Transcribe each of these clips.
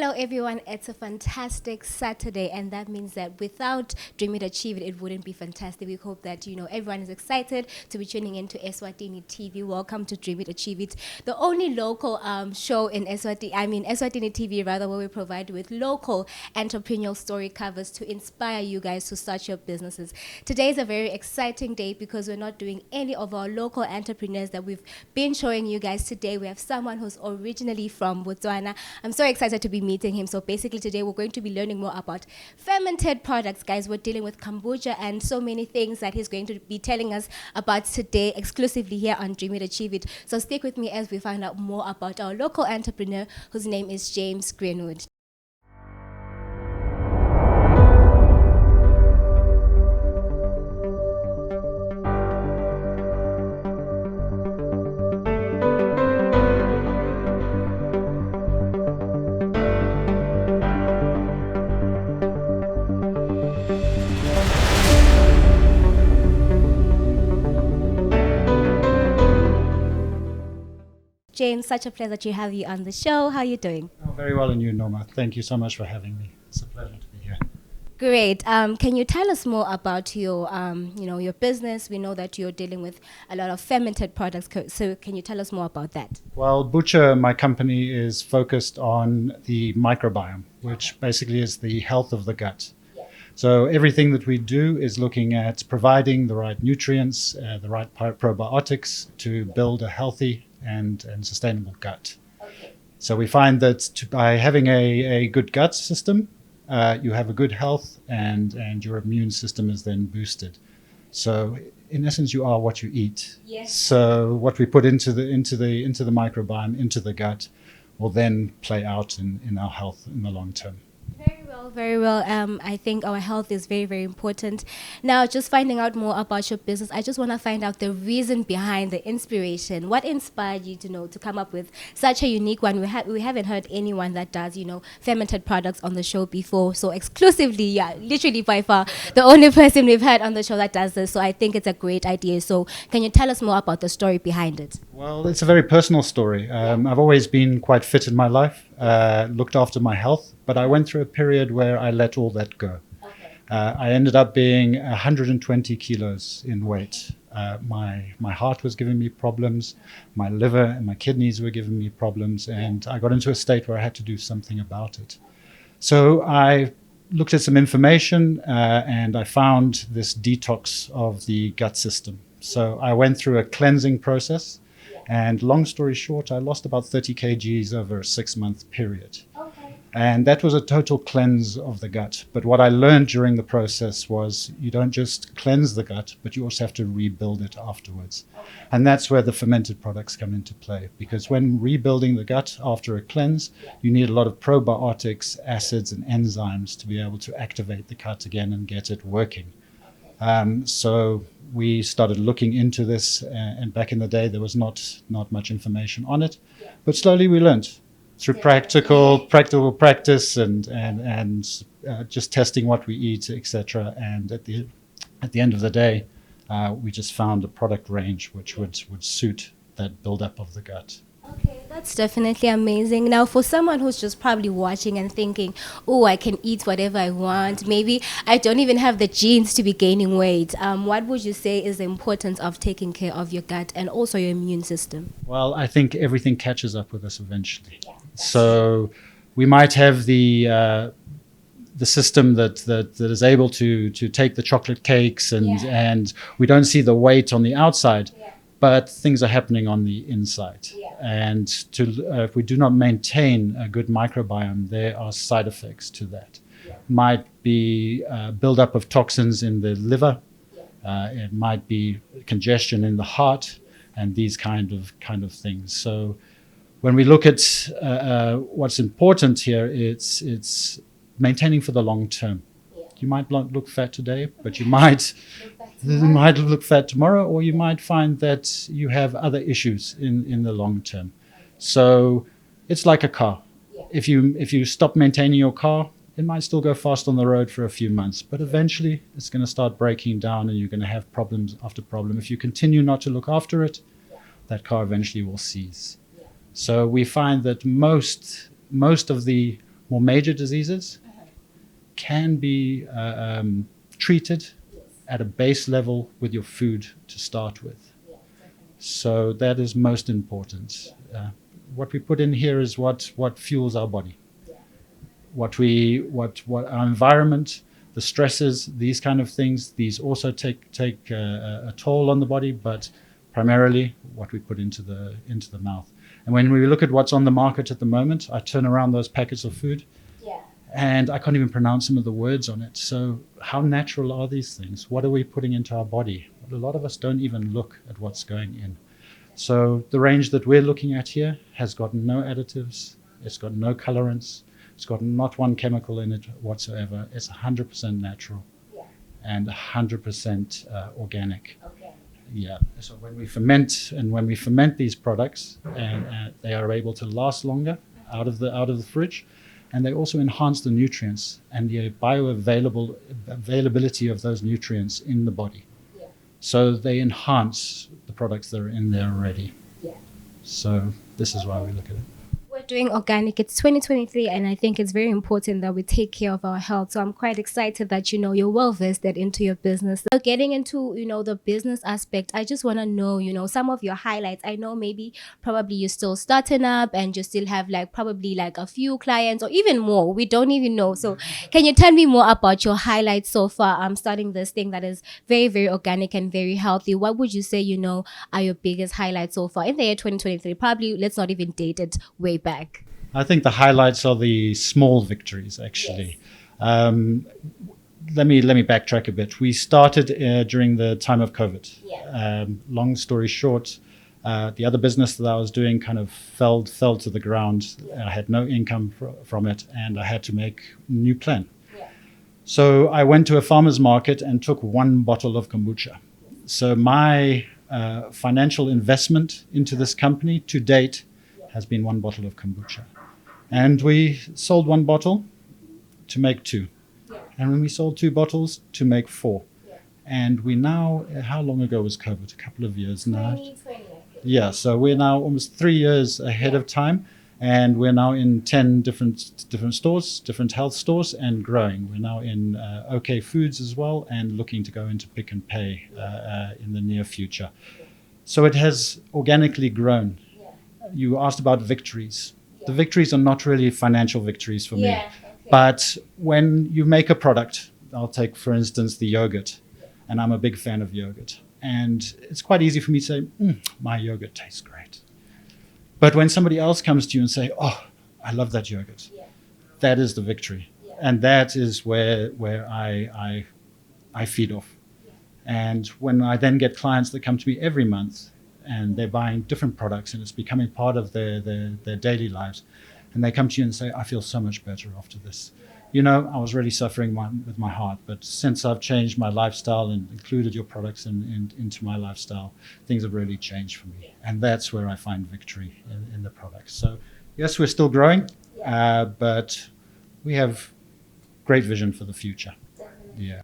Hello everyone, it's a fantastic Saturday, and that means that without Dream It Achieve It, it wouldn't be fantastic. We hope that everyone is excited to be tuning into Eswatini TV. Welcome to Dream It Achieve It, the only local show in Eswatini TV rather, where we provide with local entrepreneurial story covers to inspire you guys to start your businesses. Today is a very exciting day because we're not doing any of our local entrepreneurs that we've been showing you guys today. We have someone who's originally from Botswana. I'm so excited to be meeting him. So basically today we're going to be learning more about fermented products, guys. We're dealing with kombucha and so many things that he's going to be telling us about today exclusively here on Dream It Achieve It. So stick with me as we find out more about our local entrepreneur whose name is James Greenwood. James, such a pleasure to have you on the show. How are you doing? Oh, very well, and you, Norma. Thank you so much for having me. It's a pleasure to be here. Great. Can you tell us more about your, your business? We know that you're dealing with a lot of fermented products. So can you tell us more about that? Well, Butcher, my company, is focused on the microbiome, which basically is the health of the gut. So everything that we do is looking at providing the right nutrients, the right probiotics to build a healthy and sustainable gut. Okay. So we find that by having a good gut system, you have a good health, and your immune system is then boosted. So in essence, you are what you eat. Yes. So what we put into the microbiome, into the gut, will then play out in our health in the long term. Very well. I think our health is very, very important. Now, just finding out more about your business, I just want to find out the reason behind the inspiration. What inspired you to come up with such a unique one? We haven't heard anyone that does, fermented products on the show before. So exclusively, literally by far, the only person we've had on the show that does this. So I think it's a great idea. So can you tell us more about the story behind it? Well, it's a very personal story. I've always been quite fit in my life, looked after my health, but I went through a period where I let all that go. Okay. I ended up being 120 kilos in weight. My heart was giving me problems, my liver and my kidneys were giving me problems, and I got into a state where I had to do something about it. So I looked at some information and I found this detox of the gut system. So I went through a cleansing process. And long story short, I lost about 30 kgs over a 6-month period. Okay. And that was a total cleanse of the gut. But what I learned during the process was you don't just cleanse the gut, but you also have to rebuild it afterwards. Okay. And that's where the fermented products come into play. Because when rebuilding the gut after a cleanse, you need a lot of probiotics, acids, and enzymes to be able to activate the gut again and get it working. So we started looking into this, and back in the day there was not much information on it, but slowly we learned through practical practice and just testing what we eat, etc. And at the end of the day, we just found a product range which would suit that buildup of the gut. Okay, that's definitely amazing. Now, for someone who's just probably watching and thinking, oh, I can eat whatever I want, maybe I don't even have the genes to be gaining weight, what would you say is the importance of taking care of your gut and also your immune system? Well, I think everything catches up with us eventually. So we might have the system that is able to take the chocolate cakes and we don't see the weight on the outside. But things are happening on the inside. And if we do not maintain a good microbiome, there are side effects to that. Might be buildup of toxins in the liver. It might be congestion in the heart, and these kind of things. So when we look at what's important here, it's maintaining for the long term. You might look fat today, but you might look fat tomorrow, or you might find that you have other issues in the long term. So it's like a car. If you stop maintaining your car, it might still go fast on the road for a few months, but eventually it's going to start breaking down and you're going to have problems after problem. If you continue not to look after it, that car eventually will seize. So we find that most of the more major diseases can be treated at a base level with your food to start with. So that is most important. What we put in here is what fuels our body. What our environment, the stresses, these kind of things, these also take a toll on the body, but primarily what we put into the mouth. And when we look at what's on the market at the moment, I turn around those packets of food, and I can't even pronounce some of the words on it. So how natural are these things? What are we putting into our body? A lot of us don't even look at what's going in. So the range that we're looking at here has got no additives. It's got no colorants. It's got not one chemical in it whatsoever. It's 100% natural and 100% organic. Yeah. So when we ferment these products, and they are able to last longer out of the fridge, and they also enhance the nutrients and the bioavailability of those nutrients in the body. So they enhance the products that are in there already. So this is why we look at it. We're doing organic. It's 2023, and I think it's very important that we take care of our health. So I'm quite excited that, you're well vested into your business. So getting into, the business aspect, I just want to know, some of your highlights. I know probably you're still starting up and you still have probably a few clients or even more. We don't even know. So can you tell me more about your highlights so far? I'm starting this thing that is very, very organic and very healthy. What would you say, are your biggest highlights so far in the year 2023? Probably let's not even date it way back. I think the highlights are the small victories, actually. Let me backtrack a bit. We started during the time of COVID. Long story short, the other business that I was doing kind of fell to the ground. I had no income from it, and I had to make a new plan. So I went to a farmer's market and took one bottle of kombucha. So my financial investment into this company to date has been one bottle of kombucha. And we sold one bottle to make two. And when we sold two bottles to make four. And we now, how long ago was COVID? A couple of years now. 2020. Yeah, so we're now almost 3 years ahead of time. And we're now in 10 different stores, different health stores, and growing. We're now in OK Foods as well, and looking to go into Pick and Pay in the near future. So it has organically grown. You asked about victories. The victories are not really financial victories for me. But when you make a product, I'll take, for instance, the yogurt, and I'm a big fan of yogurt. And it's quite easy for me to say, my yogurt tastes great. But when somebody else comes to you and say, oh, I love that yogurt, that is the victory. And that is where I feed off. And when I then get clients that come to me every month, and they're buying different products, and it's becoming part of their daily lives, and they come to you and say, I feel so much better after this. I was really suffering with my heart, but since I've changed my lifestyle and included your products into my lifestyle, things have really changed for me. And that's where I find victory in the products. So yes, we're still growing, but we have great vision for the future. Yeah.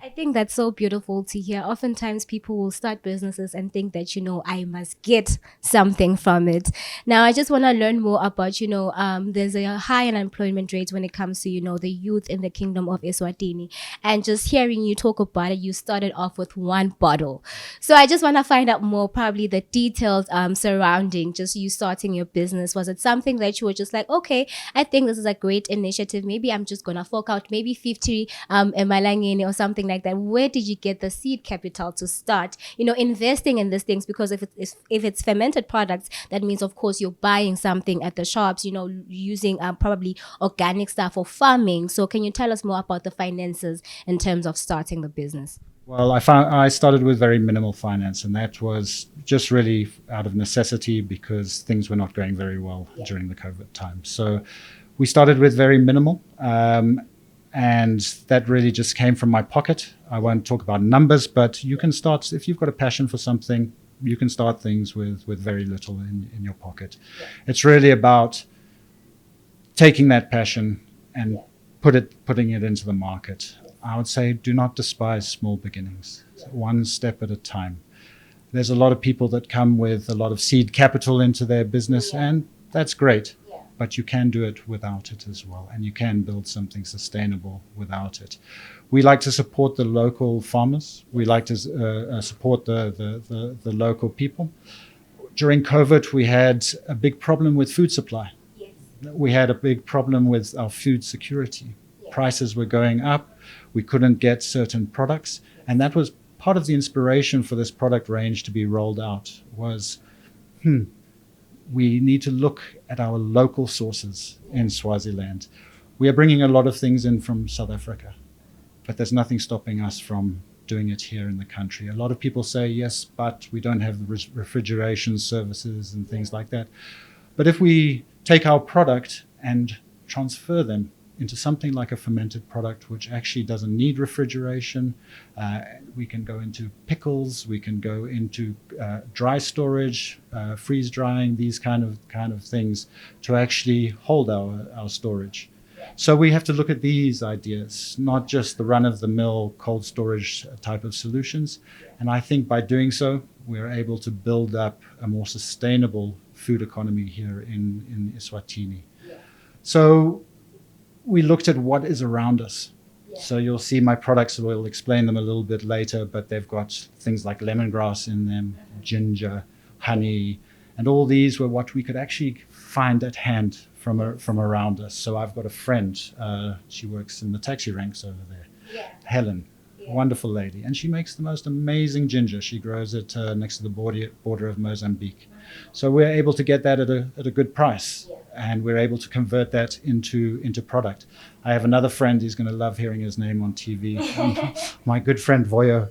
I think that's so beautiful to hear. Oftentimes people will start businesses and think that, I must get something from it. Now, I just want to learn more about, there's a high unemployment rate when it comes to, the youth in the kingdom of Eswatini. And just hearing you talk about it, you started off with one bottle. So I just want to find out more, probably the details surrounding just you starting your business. Was it something that you were just like, okay, I think this is a great initiative. Maybe I'm just going to fork out maybe 50 emalangeni or something like that. Where did you get the seed capital to start, investing in these things? Because if it's fermented products, that means, of course, you're buying something at the shops, using probably organic stuff or farming. So can you tell us more about the finances in terms of starting the business? Well, I started with very minimal finance, and that was just really out of necessity because things were not going very well during the COVID time. So we started with very minimal. And that really just came from my pocket. I won't talk about numbers, but you can start, if you've got a passion for something, you can start things with very little in your pocket. It's really about taking that passion and putting it into the market. I would say do not despise small beginnings. One step at a time. There's a lot of people that come with a lot of seed capital into their business, and that's great. but you can do it without it as well, and you can build something sustainable without it. We like to support the local farmers. We like to support the local people. During COVID, we had a big problem with food supply. Yes. We had a big problem with our food security. Yes. Prices were going up. We couldn't get certain products, and that was part of the inspiration for this product range to be rolled out. Was we need to look at our local sources in Swaziland. We are bringing a lot of things in from South Africa, but there's nothing stopping us from doing it here in the country. A lot of people say, yes, but we don't have the refrigeration services and things like that. But if we take our product and transfer them into something like a fermented product, which actually doesn't need refrigeration, we can go into pickles, we can go into dry storage, freeze drying, these kind of things to actually hold our storage. So we have to look at these ideas, not just the run-of-the-mill cold storage type of solutions. And I think by doing so, we're able to build up a more sustainable food economy here in Eswatini. Yeah. So we looked at what is around us. Yeah. So you'll see my products, we'll explain them a little bit later, but they've got things like lemongrass in them, ginger, honey, and all these were what we could actually find at hand from around us. So I've got a friend, she works in the taxi ranks over there, Yeah. Helen, Yeah. wonderful lady, and she makes the most amazing ginger. She grows it next to the border of Mozambique. So we're able to get that at a good price, Yeah. and we're able to convert that into product. I have another friend, he's going to love hearing his name on TV, my good friend Voyo,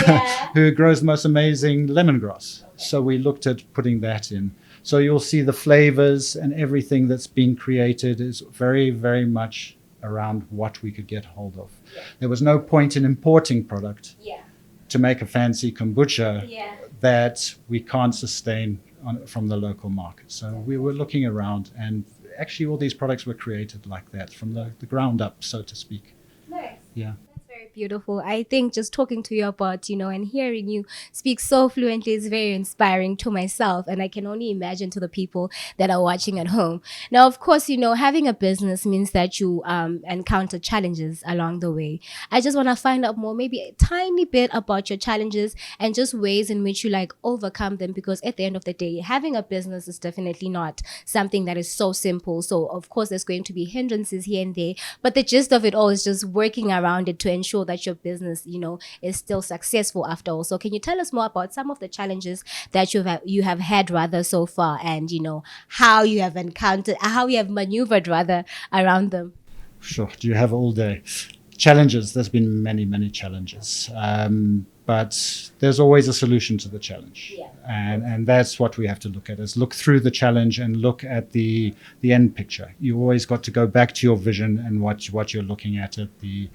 Yeah. who grows the most amazing lemongrass. So we looked at putting that in. So you'll see the flavors and everything that's being created is very, very much around what we could get hold of. Yeah. There was no point in importing product Yeah. to make a fancy kombucha Yeah. that we can't sustain from the local market. So we were looking around, and actually all these products were created like that, from the ground up, so to speak. Nice. Yeah. That's very beautiful. I think just talking to you about, and hearing you speak so fluently is very inspiring to myself. And I can only imagine to the people that are watching at home. Now, of course, having a business means that you encounter challenges along the way. I just want to find out more, maybe a tiny bit about your challenges and just ways in which you overcome them. Because at the end of the day, having a business is definitely not something that is so simple. So, of course, there's going to be hindrances here and there. But the gist of it all is just working around it to ensure that your business, is still successful after all. So can you tell us more about some of the challenges that you have had rather so far, and how you have maneuvered rather around them? Sure. Do you have all day? Challenges. There's been many, many challenges. But there's always a solution to the challenge. Yeah. And that's what we have to look at, is look through the challenge and look at the end picture. You always got to go back to your vision and what you're looking at the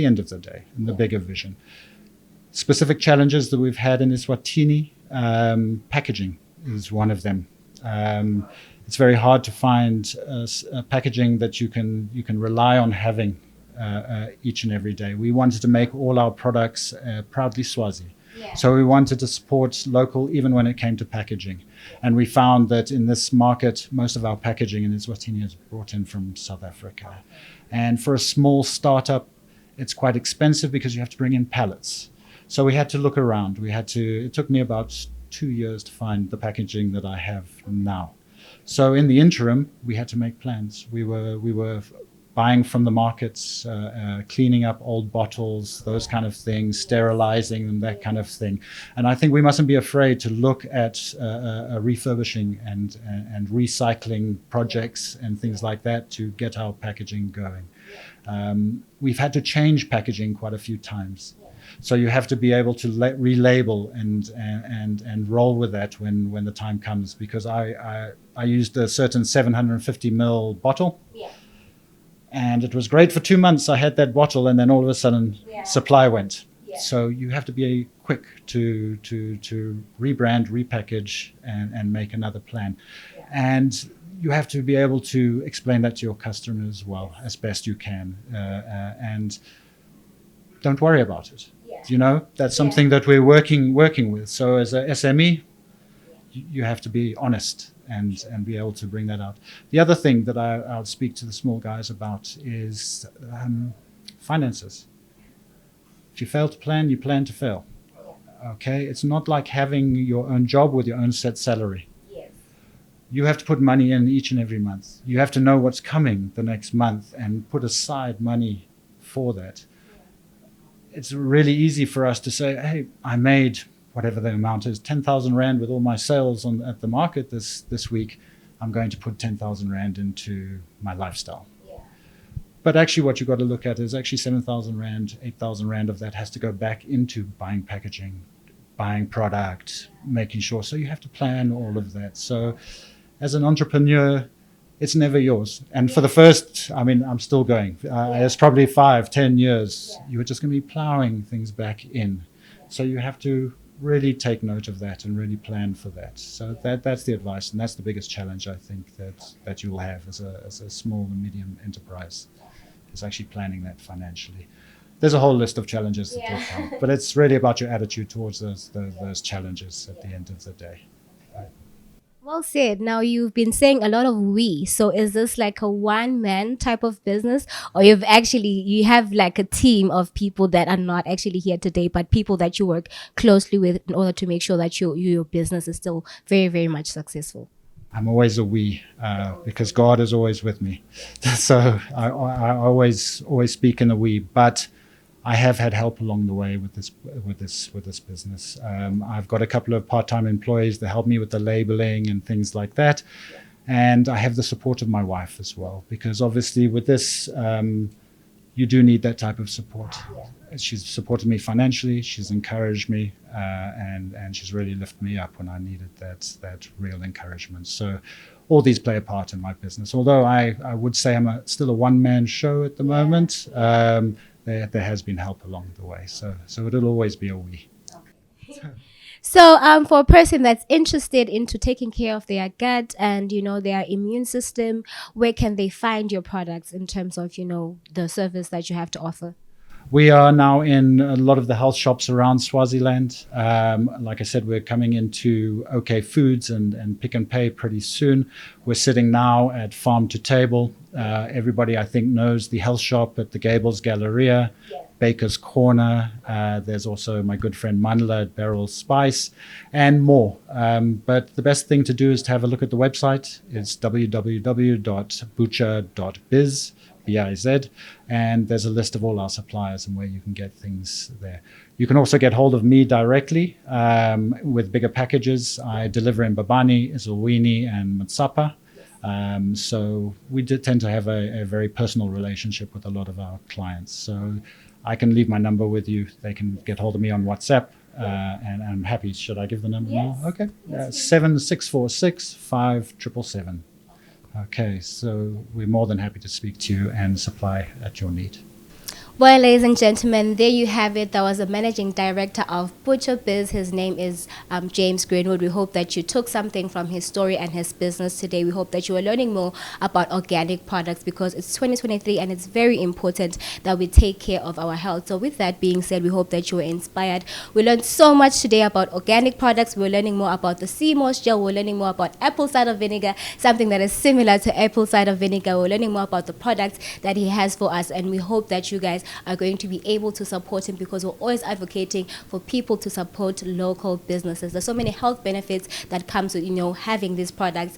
end of the day, in the bigger vision. Specific challenges that we've had in Eswatini, packaging is one of them. It's very hard to find packaging that you can rely on having each and every day. We wanted to make all our products proudly Swazi. Yeah. So we wanted to support local even when it came to packaging. And we found that in this market, most of our packaging in Eswatini is brought in from South Africa. And for a small startup, it's quite expensive because you have to bring in pallets. So we had to look around. It took me about 2 years to find the packaging that I have now. So in the interim, we had to make plans. We were buying from the markets, cleaning up old bottles, those kind of things, sterilizing them, that kind of thing. And I think we mustn't be afraid to look at refurbishing and recycling projects and things like that to get our packaging going. We've had to change packaging quite a few times. So you have to be able to relabel and roll with that when the time comes, because I used a certain 750 ml bottle. Yeah. And it was great for 2 months. I had that bottle, and then all of a sudden, supply went. Yeah. So you have to be quick to rebrand, repackage, and make another plan. Yeah. And you have to be able to explain that to your customer as well, as best you can. And don't worry about it. Yeah. That's something that we're working with. So as a SME, you have to be honest and be able to bring that out. The other thing that I'll speak to the small guys about is finances. If you fail to plan, you plan to fail. Okay, it's not like having your own job with your own set salary. Yes. You have to put money in each and every month. You have to know what's coming the next month and put aside money for that. It's really easy for us to say, hey, I made whatever the amount is, 10,000 Rand with all my sales at the market this week. I'm going to put 10,000 Rand into my lifestyle. Yeah. But actually what you've got to look at is actually 7,000 Rand, 8,000 Rand of that has to go back into buying packaging, buying product, making sure. So you have to plan all of that. So as an entrepreneur, it's never yours. And for the first, I mean, I'm still going. It's probably 5-10 years. You were just going to be plowing things back in. So you have to really take note of that and really plan for that. So that's the advice, and that's the biggest challenge I think that you'll have as a small and medium enterprise, is actually planning that financially. There's a whole list of challenges to talk about, but it's really about your attitude towards those challenges at the end of the day. Well said. Now you've been saying a lot of we. So is this like a one-man type of business, or you have like a team of people that are not actually here today, but people that you work closely with in order to make sure that your business is still very, very much successful? I'm always a we, because God is always with me. So I always speak in a we, but I have had help along the way with this business. I've got a couple of part-time employees that help me with the labeling and things like that, and I have the support of my wife as well, because obviously with this, you do need that type of support. She's supported me financially. She's encouraged me, and she's really lifted me up when I needed that real encouragement. So all these play a part in my business. Although I would say I'm still a one-man show at the moment. There has been help along the way, so it'll always be a we. Okay. So for a person that's interested into taking care of their gut and their immune system, where can they find your products in terms of the service that you have to offer? We are now in a lot of the health shops around Swaziland. Like I said, we're coming into OK Foods and Pick and Pay pretty soon. We're sitting now at Farm to Table. Everybody, I think, knows the health shop at the Gables Galleria, Baker's Corner. There's also my good friend Manla at Beryl Spice, and more. But the best thing to do is to have a look at the website. It's www.butcher.biz. BIZ, and there's a list of all our suppliers and where you can get things there. You can also get hold of me directly with bigger packages. I deliver in Babani, Eswatini, and Matsapa. So we tend to have a very personal relationship with a lot of our clients. So I can leave my number with you. They can get hold of me on WhatsApp, and I'm happy. Should I give the number now? Okay. 7646 5777. Okay, so we're more than happy to speak to you and supply at your need. Well, ladies and gentlemen, there you have it. That was the managing director of Butcher Biz. His name is James Greenwood. We hope that you took something from his story and his business today. We hope that you are learning more about organic products, because it's 2023 and it's very important that we take care of our health. So with that being said, we hope that you were inspired. We learned so much today about organic products. We're learning more about the sea moss gel. We're learning more about apple cider vinegar, something that is similar to apple cider vinegar. We're learning more about the products that he has for us, and we hope that you guys are going to be able to support him, because we're always advocating for people to support local businesses. There's so many health benefits that comes with having these products,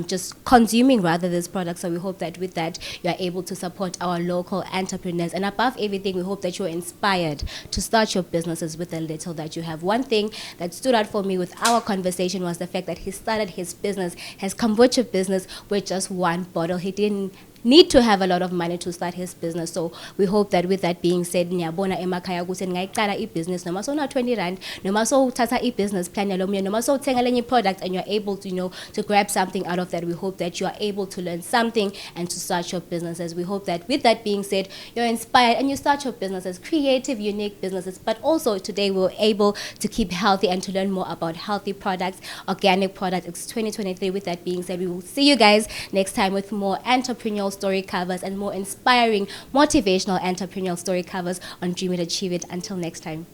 just consuming rather these products. So we hope that with that you are able to support our local entrepreneurs, and above everything, we hope that you're inspired to start your businesses with the little that you have. One thing that stood out for me with our conversation was the fact that he started his business, his kombucha business, with just one bottle. He didn't need to have a lot of money to start his business. So we hope that with that being said, niyabona emakhaya ukuthi ngayicala i-business noma sona 20 rand, noma so uthatha i-business plan yalo mnye, noma so uthenga lenye product, and you're able to to grab something out of that. We hope that you are able to learn something and to start your businesses. We hope that with that being said, you're inspired and you start your businesses, creative, unique businesses. But also today we were able to keep healthy and to learn more about healthy products, organic products. It's 2023. With that being said, we will see you guys next time with more entrepreneurial story covers and more inspiring, motivational entrepreneurial story covers on Dream It, Achieve It. Until next time.